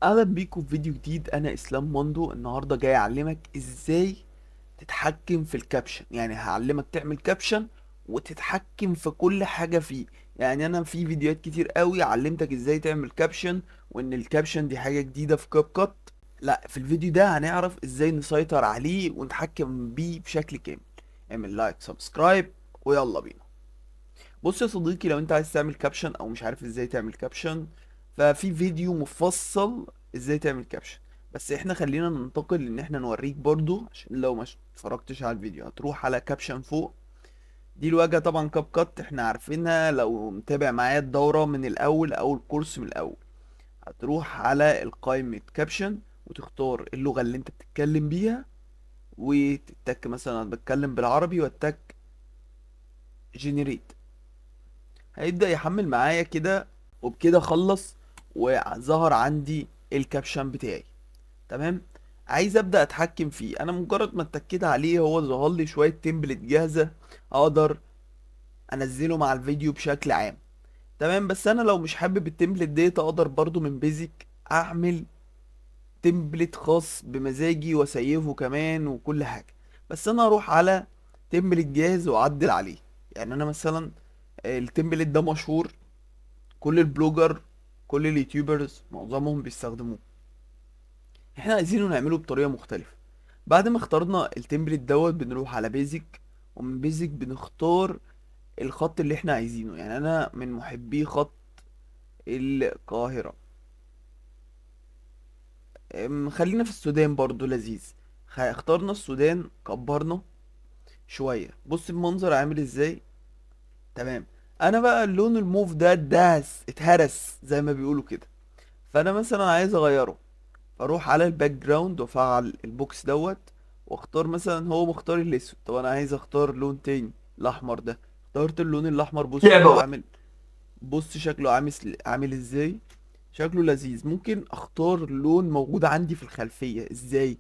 اهلا بيكم في فيديو جديد. انا اسلام مندو، النهارده جاي اعلمك ازاي تتحكم في الكابشن. يعني هعلمك تعمل كابشن وتتحكم في كل حاجه فيه. يعني انا في فيديوهات كتير قوي علمتك ازاي تعمل كابشن، وان الكابشن دي حاجه جديده في كاب كات. لا، في الفيديو ده هنعرف ازاي نسيطر عليه ونتحكم بيه بشكل كامل. اعمل لايك سبسكرايب ويلا بينا. بص يا صديقي، لو انت عايز تعمل كابشن او مش عارف ازاي تعمل كابشن، ففي فيديو مفصل ازاي تعمل كابشن. بس احنا خلينا ننتقل ان احنا نوريك برضو، عشان لو ما اتفرجتش على الفيديو هتروح على كابشن فوق. دي الواجهة طبعا كاب كات احنا عارفينها، لو متابع معايا الدورة من الاول او الكورس من الاول. هتروح على القائمة كابشن وتختار اللغة اللي انت بتتكلم بيها، وتتك مثلا انا بتكلم بالعربي واتك جنريت. هيبدأ يحمل معايا كده، وبكده خلص وظهر عندي الكابشن بتاعي. تمام. عايز ابدا اتحكم فيه. انا مجرد ما اتكيت عليه هو ظهر لي شويه تمبلت جاهزه، اقدر انزله مع الفيديو بشكل عام. تمام. بس انا لو مش حابب التمبلت ديت اقدر برضو من بيزك اعمل تمبلت خاص بمزاجي واسيفه كمان وكل حاجه. بس انا اروح على تمبلت جاهز واعدل عليه. يعني انا مثلا التمبلت ده مشهور، كل البلوجر كل اليوتيوبرز معظمهم بيستخدموه. احنا عايزينه نعمله بطريقة مختلفة. بعد ما اخترنا التمبلت دوت بنروح على بيزك، ومن بيزك بنختار الخط اللي احنا عايزينه. يعني انا من محبي خط القاهرة. خلينا في السودان برضو لذيذ. اخترنا السودان، كبرنا شوية. بص المنظر عامل ازاي. تمام. انا بقى اللون الموف ده داس اتهرس زي ما بيقولوا كده، فانا مثلا عايز اغيره. فاروح على الباك جراوند وافعل البوكس دوت، واختار مثلا هو مختار الاسود. طب انا عايز اختار لون تاني، الاحمر ده. اخترت اللون الاحمر. بص شكله لعبة. عامل، بص شكله عامل ازاي. شكله لذيذ. ممكن اختار لون موجود عندي في الخلفية ازاي.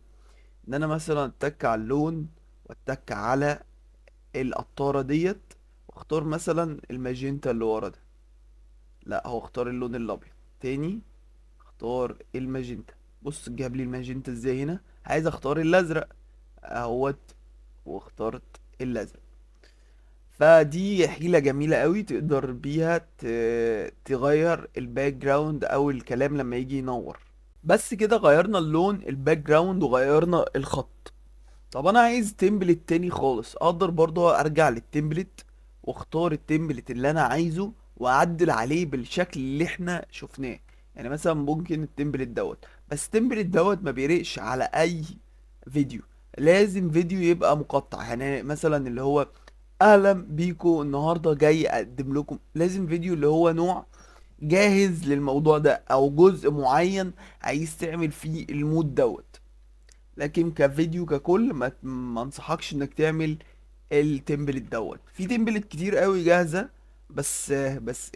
ان انا مثلا اتك على اللون، واتك على القطارة ديت، واختار مثلا الماجنتا اللي ورا ده. لا، هو اختار اللون الابيض تاني. اختار الماجنتا. بص جاب لي الماجنتا ازاي. هنا عايز اختار الازرق اهوت، واخترت الازرق. فدي حيلة جميلة قوي تقدر بيها تغير الباك جراوند او الكلام لما يجي ينور. بس كده غيرنا اللون الباك جراوند وغيرنا الخط. طب انا عايز تمبلت تاني خالص، اقدر برضو ارجع للتمبلت واختار التمبلت اللي انا عايزه واعدل عليه بالشكل اللي احنا شفناه. يعني مثلا ممكن التمبلت دوت، بس التمبلت دوت ما بيرقش على اي فيديو. لازم فيديو يبقى مقطع. يعني مثلا اللي هو اهلا بيكو النهارده جاي اقدم لكم، لازم فيديو اللي هو نوع جاهز للموضوع ده او جزء معين عايز تعمل فيه المود دوت. لكن كفيديو ككل ما انصحكش انك تعمل التمبلت دوت. في تمبلت كتير قوي جاهزة، بس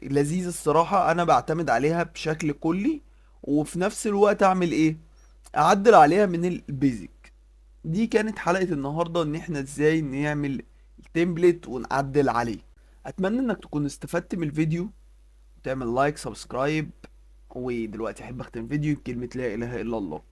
لذيذ الصراحة. انا بعتمد عليها بشكل كلي، وفي نفس الوقت اعمل ايه، اعدل عليها من البيزك. دي كانت حلقة النهاردة، ان احنا ازاي نعمل التمبلت ونعدل عليه. اتمنى انك تكون استفدت من الفيديو، وتعمل لايك سبسكرايب. ودلوقتي احب اختم الفيديو بكلمة لا اله الا الله.